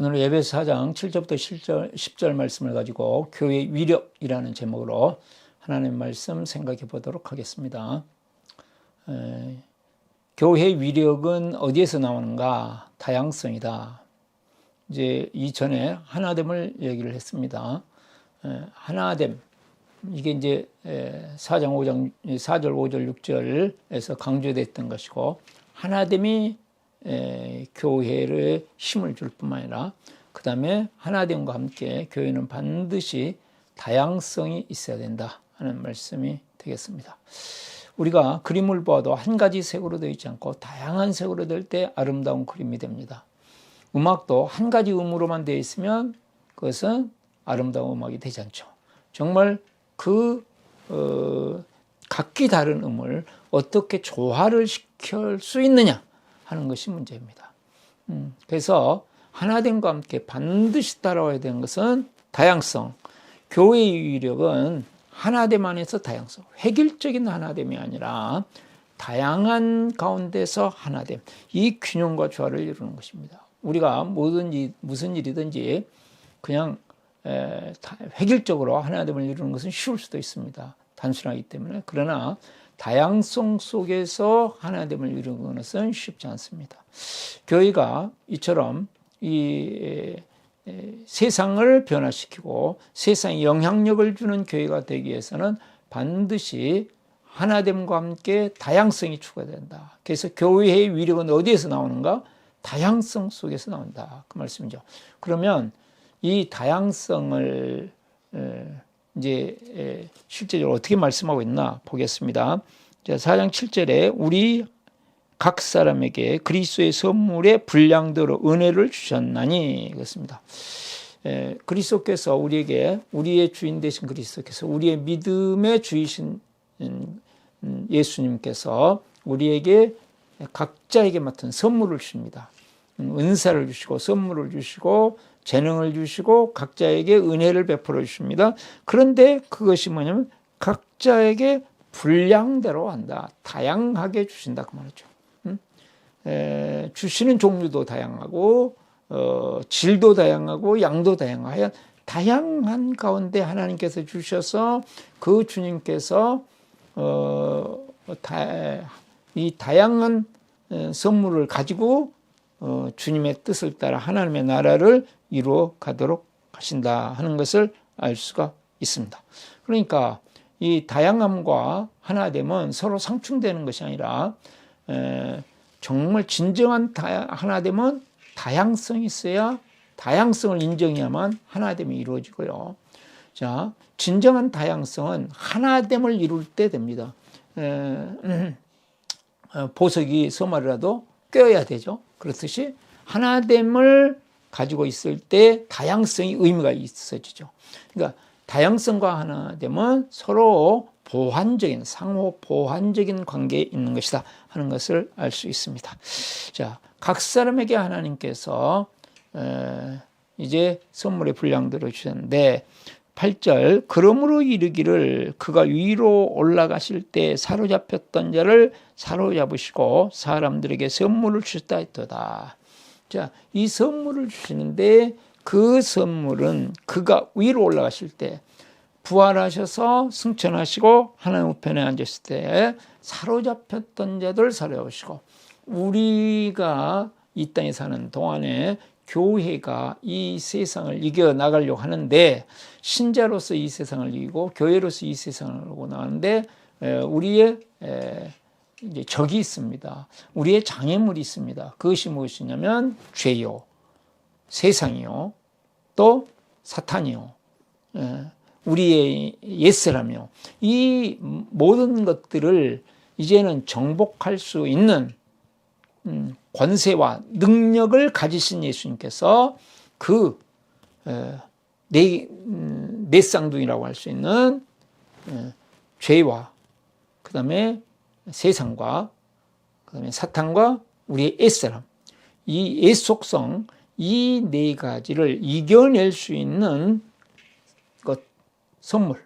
오늘 에베소 4장 7절부터 10절 말씀을 가지고 교회의 위력이라는 제목으로 하나님의 말씀 생각해 보도록 하겠습니다. 교회의 위력은 어디에서 나오는가? 다양성이다. 이제 이전에 하나됨을 얘기를 했습니다. 하나됨, 이게 이제 4장 5장 4절 5절 6절에서 강조됐던 것이고, 하나됨이 교회를 힘을 줄 뿐만 아니라 그 다음에 하나됨과 함께 교회는 반드시 다양성이 있어야 된다 하는 말씀이 되겠습니다. 우리가 그림을 보아도 한 가지 색으로 되어 있지 않고 다양한 색으로 될 때 아름다운 그림이 됩니다. 음악도 한 가지 음으로만 되어 있으면 그것은 아름다운 음악이 되지 않죠. 정말 각기 다른 음을 어떻게 조화를 시킬 수 있느냐 하는 것이 문제입니다. 그래서 하나됨과 함께 반드시 따라와야 되는 것은 다양성. 교회의 위력은 하나됨 안에서 다양성, 획일적인 하나됨이 아니라 다양한 가운데서 하나됨, 이 균형과 조화를 이루는 것입니다. 우리가 무슨 일이든지 그냥 획일적으로 하나됨을 이루는 것은 쉬울 수도 있습니다. 단순하기 때문에. 그러나 다양성 속에서 하나됨을 이루는 것은 쉽지 않습니다. 교회가 이처럼 이 세상을 변화시키고 세상에 영향력을 주는 교회가 되기 위해서는 반드시 하나됨과 함께 다양성이 추가된다. 그래서 교회의 위력은 어디에서 나오는가? 다양성 속에서 나온다. 그 말씀이죠. 그러면 이 다양성을 이제 실제적으로 어떻게 말씀하고 있나 보겠습니다. 4장 7절에 우리 각 사람에게 그리스도의 선물의 분량대로 은혜를 주셨나니 그렇습니다. 그리스도께서 우리에게, 우리의 주인 되신 그리스도께서, 우리의 믿음의 주이신 예수님께서 우리에게 각자에게 맡은 선물을 주십니다. 은사를 주시고 선물을 주시고 재능을 주시고 각자에게 은혜를 베풀어 주십니다. 그런데 그것이 뭐냐면 각자에게 분량대로 한다. 다양하게 주신다 그 말이죠. 주시는 종류도 다양하고 질도 다양하고 양도 다양하여 다양한 가운데 하나님께서 주셔서 그 주님께서 이 다양한 선물을 가지고 주님의 뜻을 따라 하나님의 나라를 이루어 가도록 하신다 하는 것을 알 수가 있습니다. 그러니까 이 다양함과 하나됨은 서로 상충되는 것이 아니라 정말 진정한 하나됨은 다양성이 있어야, 다양성을 인정해야만 하나됨이 이루어지고요. 자, 진정한 다양성은 하나됨을 이룰 때 됩니다. 보석이 서말이라도 껴야 되죠. 그렇듯이 하나됨을 가지고 있을 때 다양성이 의미가 있어지죠. 그러니까 다양성과 하나됨은 서로 보완적인, 상호 보완적인 관계에 있는 것이다 하는 것을 알 수 있습니다. 자, 각 사람에게 하나님께서 이제 선물의 분량대로 주셨는데 8절, 그러므로 이르기를 그가 위로 올라가실 때 사로잡혔던 자를 사로잡으시고 사람들에게 선물을 주셨다 했도다. 자, 이 선물을 주시는데 그 선물은 그가 위로 올라가실 때, 부활하셔서 승천하시고 하나님 우편에 앉으실 때 사로잡혔던 자들 사로잡으시고, 우리가 이 땅에 사는 동안에 교회가 이 세상을 이겨나가려고 하는데, 신자로서 이 세상을 이기고 교회로서 이 세상을 이기고 나가는데 우리의 이제 적이 있습니다. 우리의 장애물이 있습니다. 그것이 무엇이냐면 죄요, 세상이요, 또 사탄이요, 우리의 옛사람이요. 이 모든 것들을 이제는 정복할 수 있는 권세와 능력을 가지신 예수님께서 그 내 쌍둥이라고 할 수 있는 죄와 그 다음에 세상과 그 다음에 사탄과 우리의 옛사람, 이 옛속성, 이 네 가지를 이겨낼 수 있는 것, 선물,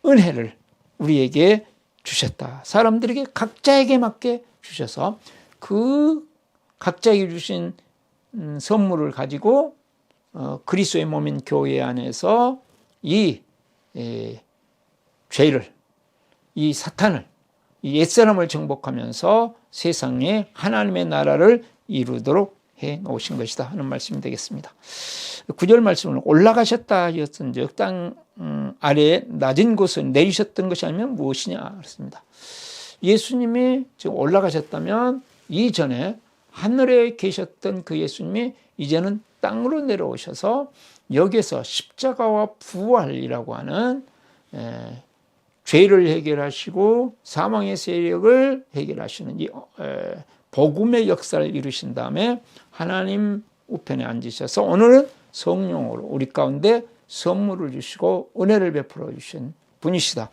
은혜를 우리에게 주셨다. 사람들에게 각자에게 맞게 주셔서 그 각자에게 주신 선물을 가지고 그리스도의 몸인 교회 안에서 이 죄를, 이 사탄을, 이 옛사람을 정복하면서 세상에 하나님의 나라를 이루도록 해 놓으신 것이다 하는 말씀이 되겠습니다. 9절 말씀은 올라가셨다 하였은즉 땅 아래에 낮은 곳에 내리셨던 것이 아니면 무엇이냐 그랬습니다. 예수님이 지금 올라가셨다면 이전에 하늘에 계셨던 그 예수님이 이제는 땅으로 내려오셔서 여기에서 십자가와 부활이라고 하는 죄를 해결하시고 사망의 세력을 해결하시는 이 복음의 역사를 이루신 다음에 하나님 우편에 앉으셔서 오늘은 성령으로 우리 가운데 선물을 주시고 은혜를 베풀어 주신 분이시다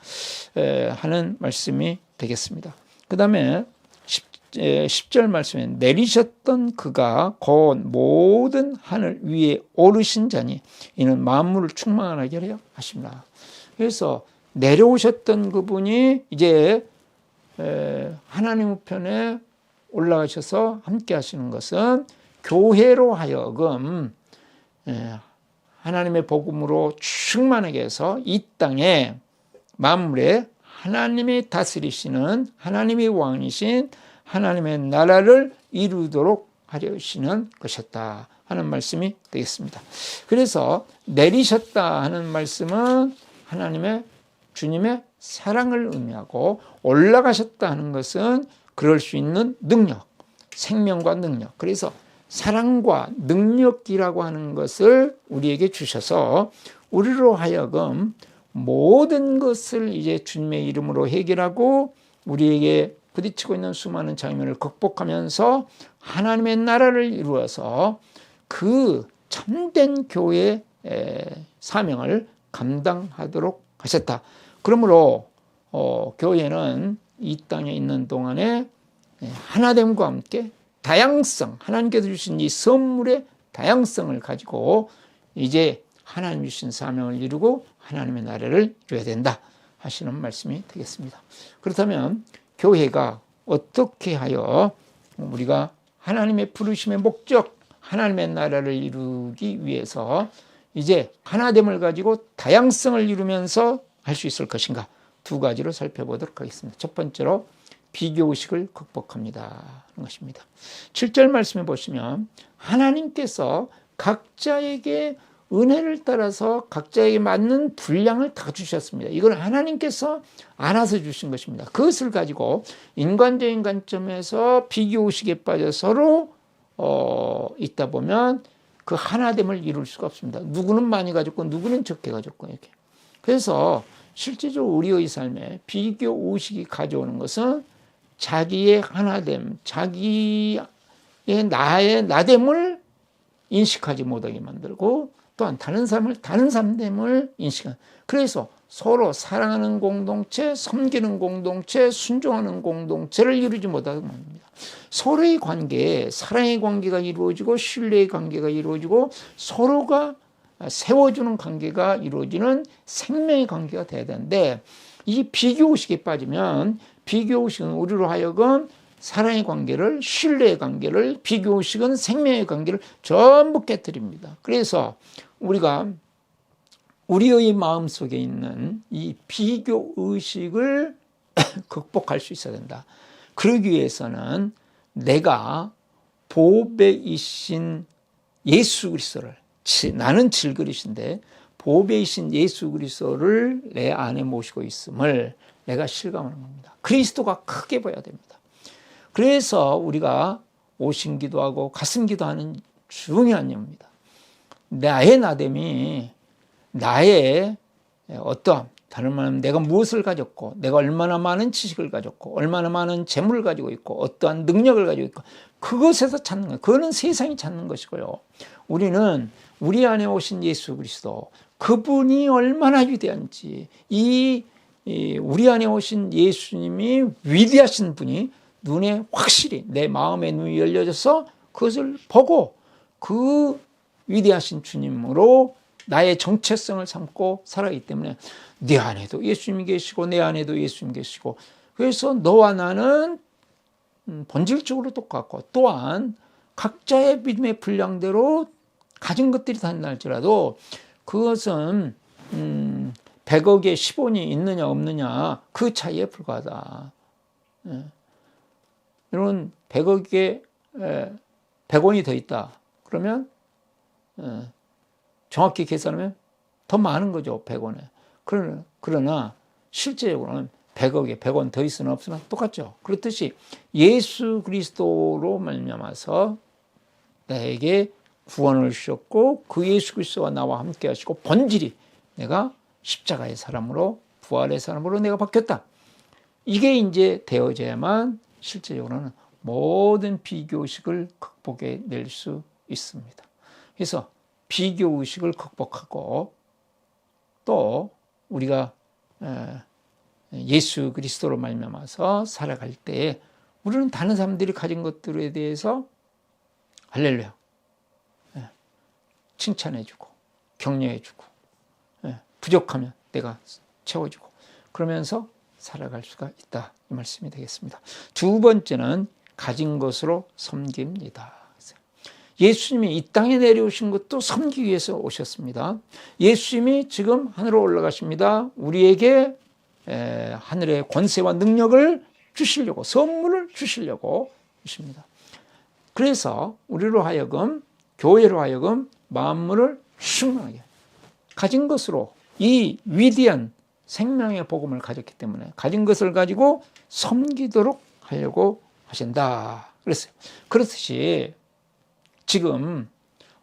하는 말씀이 되겠습니다. 그 다음에 10절 말씀에 내리셨던 그가 곧 모든 하늘 위에 오르신 자니 이는 만물을 충만하게 하려 하십니다. 그래서 내려오셨던 그분이 이제 하나님 우편에 올라가셔서 함께 하시는 것은 교회로 하여금 하나님의 복음으로 충만하게 해서 이 땅에 만물에 하나님이 다스리시는 하나님의 왕이신 하나님의 나라를 이루도록 하려 하시는 것이었다 하는 말씀이 되겠습니다. 그래서 내리셨다 하는 말씀은 하나님의 주님의 사랑을 의미하고 올라가셨다 하는 것은 그럴 수 있는 능력, 생명과 능력. 그래서 사랑과 능력이라고 하는 것을 우리에게 주셔서 우리로 하여금 모든 것을 이제 주님의 이름으로 해결하고 우리에게 부딪히고 있는 수많은 장면을 극복하면서 하나님의 나라를 이루어서 그 참된 교회의 사명을 감당하도록 하셨다. 그러므로 교회는 이 땅에 있는 동안에 하나됨과 함께 다양성, 하나님께서 주신 이 선물의 다양성을 가지고 이제 하나님 주신 사명을 이루고 하나님의 나라를 이루어야 된다 하시는 말씀이 되겠습니다. 그렇다면 교회가 어떻게 하여 우리가 하나님의 부르심의 목적, 하나님의 나라를 이루기 위해서 이제 하나됨을 가지고 다양성을 이루면서 할 수 있을 것인가? 두 가지로 살펴보도록 하겠습니다. 첫 번째로 비교의식을 극복합니다 하는 것입니다. 7절 말씀해 보시면 하나님께서 각자에게 은혜를 따라서 각자에게 맞는 분량을 다 주셨습니다. 이건 하나님께서 알아서 주신 것입니다. 그것을 가지고 인간적인 관점에서 비교의식에 빠져 서로 있다 보면 그 하나됨을 이룰 수가 없습니다. 누구는 많이 가졌고 누구는 적게 가졌고 이렇게. 그래서 실제적으로 우리의 삶에 비교의식이 가져오는 것은 자기의 하나됨, 자기의 나의 나됨을 인식하지 못하게 만들고 또한 다른 사람을 다른 사람됨을 인식하는. 그래서 서로 사랑하는 공동체, 섬기는 공동체, 순종하는 공동체를 이루지 못하게 만듭니다. 서로의 관계에 사랑의 관계가 이루어지고 신뢰의 관계가 이루어지고 서로가 세워주는 관계가 이루어지는 생명의 관계가 돼야 되는데 이 비교의식에 빠지면 비교의식은 우리로 하여금 사랑의 관계를, 신뢰의 관계를, 비교의식은 생명의 관계를 전부 깨뜨립니다. 그래서 우리가 우리의 마음속에 있는 이 비교의식을 극복할 수 있어야 된다. 그러기 위해서는 내가 보배이신 예수 그리스도를, 나는 질그릇인데 보배이신 예수 그리스도를 내 안에 모시고 있음을 내가 실감하는 겁니다. 그리스도가 크게 보여야 됩니다. 그래서 우리가 오심기도 하고 가슴기도 하는 중요한 일입니다. 나의 나됨이 나의 어떠함, 다른 말하면 내가 무엇을 가졌고 내가 얼마나 많은 지식을 가졌고 얼마나 많은 재물을 가지고 있고 어떠한 능력을 가지고 있고 그것에서 찾는 거예요. 그거는 세상이 찾는 것이고요. 우리는 우리 안에 오신 예수 그리스도, 그분이 얼마나 위대한지, 우리 안에 오신 예수님이 위대하신 분이 눈에 확실히 내 마음의 눈이 열려져서 그것을 보고 그 위대하신 주님으로 나의 정체성을 삼고 살아가기 때문에 네 안에도 예수님이 계시고 내 안에도 예수님이 계시고, 그래서 너와 나는 본질적으로 똑같고 또한 각자의 믿음의 분량대로 가진 것들이 된다 할지라도 그것은 100억에 10원이 있느냐 없느냐 그 차이에 불과하다. 여러분 100억에 100원이 더 있다. 그러면 정확히 계산하면 더 많은 거죠. 100원에. 그러나 실제적으로는 100억에 100원 더 있으나 없으나 똑같죠. 그렇듯이 예수 그리스도로 말미암아서 나에게 구원을 주셨고 그 예수 그리스도가 나와 함께 하시고 본질이 내가 십자가의 사람으로 부활의 사람으로 내가 바뀌었다. 이게 이제 되어져야만 실제적으로는 모든 비교의식을 극복해낼 수 있습니다. 그래서 비교의식을 극복하고 또 우리가 예수 그리스도로 말미암아서 살아갈 때 우리는 다른 사람들이 가진 것들에 대해서 할렐루야 칭찬해주고 격려해주고 부족하면 내가 채워주고 그러면서 살아갈 수가 있다 이 말씀이 되겠습니다. 두 번째는 가진 것으로 섬깁니다. 예수님이 이 땅에 내려오신 것도 섬기기 위해서 오셨습니다. 예수님이 지금 하늘로 올라가십니다. 우리에게 하늘의 권세와 능력을 주시려고 선물을 주시려고 하십니다. 그래서 우리로 하여금 교회로 하여금 만물을 충만하게 가진 것으로 이 위대한 생명의 복음을 가졌기 때문에 가진 것을 가지고 섬기도록 하려고 하신다 그랬어요. 그렇듯이 지금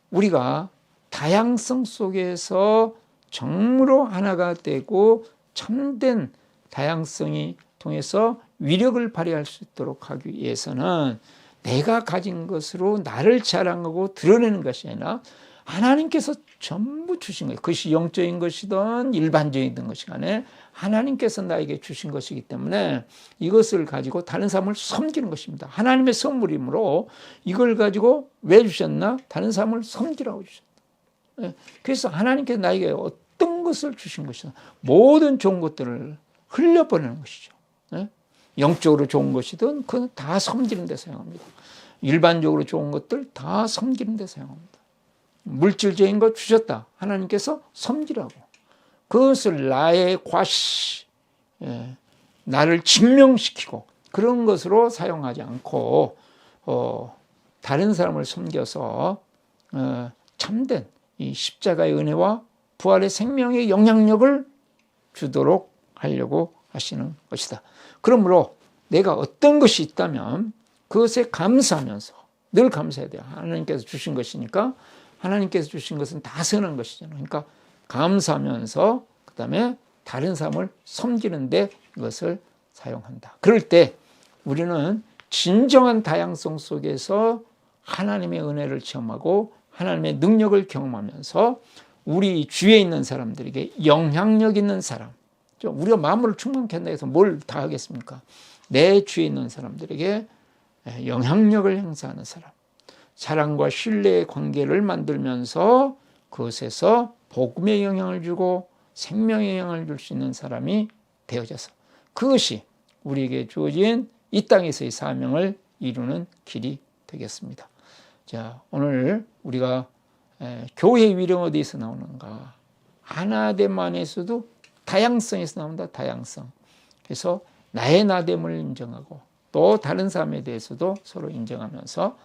우리가 다양성 속에서 정무로 하나가 되고 참된 다양성이 통해서 위력을 발휘할 수 있도록 하기 위해서는 내가 가진 것으로 나를 자랑하고 드러내는 것이 아니라 하나님께서 전부 주신 거예요. 그것이 영적인 것이든 일반적인 것이 간에 하나님께서 나에게 주신 것이기 때문에 이것을 가지고 다른 사람을 섬기는 것입니다. 하나님의 선물이므로 이걸 가지고 왜 주셨나? 다른 사람을 섬기라고 주셨다. 그래서 하나님께서 나에게 어떤 것을 주신 것이다. 모든 좋은 것들을 흘려보내는 것이죠. 영적으로 좋은 것이든 그건 다 섬기는 데 사용합니다. 일반적으로 좋은 것들 다 섬기는 데 사용합니다. 물질적인 것 주셨다. 하나님께서 섬기라고. 그것을 나의 과시, 나를 증명시키고 그런 것으로 사용하지 않고 다른 사람을 섬겨서 참된 이 십자가의 은혜와 부활의 생명의 영향력을 주도록 하려고 하시는 것이다. 그러므로 내가 어떤 것이 있다면 그것에 감사하면서 늘 감사해야 돼요. 하나님께서 주신 것이니까 하나님께서 주신 것은 다 선한 것이잖아요. 그러니까 감사하면서 그 다음에 다른 사람을 섬기는데 이것을 사용한다. 그럴 때 우리는 진정한 다양성 속에서 하나님의 은혜를 체험하고 하나님의 능력을 경험하면서 우리 주위에 있는 사람들에게 영향력 있는 사람, 우리가 마음을 충만케 한다 해서 뭘 다 하겠습니까? 내 주위에 있는 사람들에게 영향력을 행사하는 사람, 사랑과 신뢰의 관계를 만들면서 그것에서 복음의 영향을 주고 생명의 영향을 줄 수 있는 사람이 되어져서 그것이 우리에게 주어진 이 땅에서의 사명을 이루는 길이 되겠습니다. 자, 오늘 우리가 교회의 위력 어디에서 나오는가? 하나됨 안에서도 다양성에서 나온다. 다양성. 그래서 나의 나됨을 인정하고 또 다른 사람에 대해서도 서로 인정하면서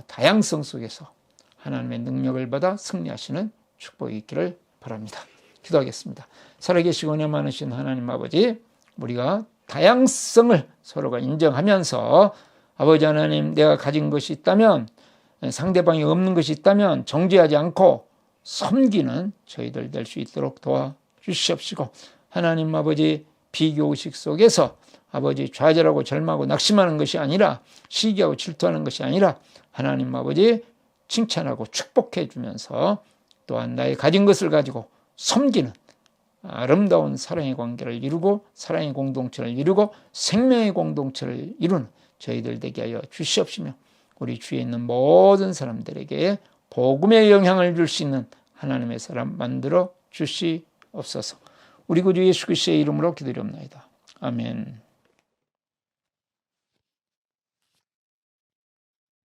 다양성 속에서 하나님의 능력을 받아 승리하시는 축복이 있기를 바랍니다. 기도하겠습니다. 살아계시고 은혜 많으신 하나님 아버지, 우리가 다양성을 서로가 인정하면서 아버지 하나님, 내가 가진 것이 있다면, 상대방이 없는 것이 있다면 정죄하지 않고 섬기는 저희들 될 수 있도록 도와주시옵시고, 하나님 아버지, 비교의식 속에서 아버지 좌절하고 절망하고 낙심하는 것이 아니라, 시기하고 질투하는 것이 아니라 하나님 아버지 칭찬하고 축복해 주면서 또한 나의 가진 것을 가지고 섬기는 아름다운 사랑의 관계를 이루고 사랑의 공동체를 이루고 생명의 공동체를 이루는 저희들 되게 하여 주시옵시며, 우리 주위에 있는 모든 사람들에게 복음의 영향을 줄 수 있는 하나님의 사람 만들어 주시옵소서. 우리 구주 예수 그리스도의 이름으로 기도드립니다. 아멘.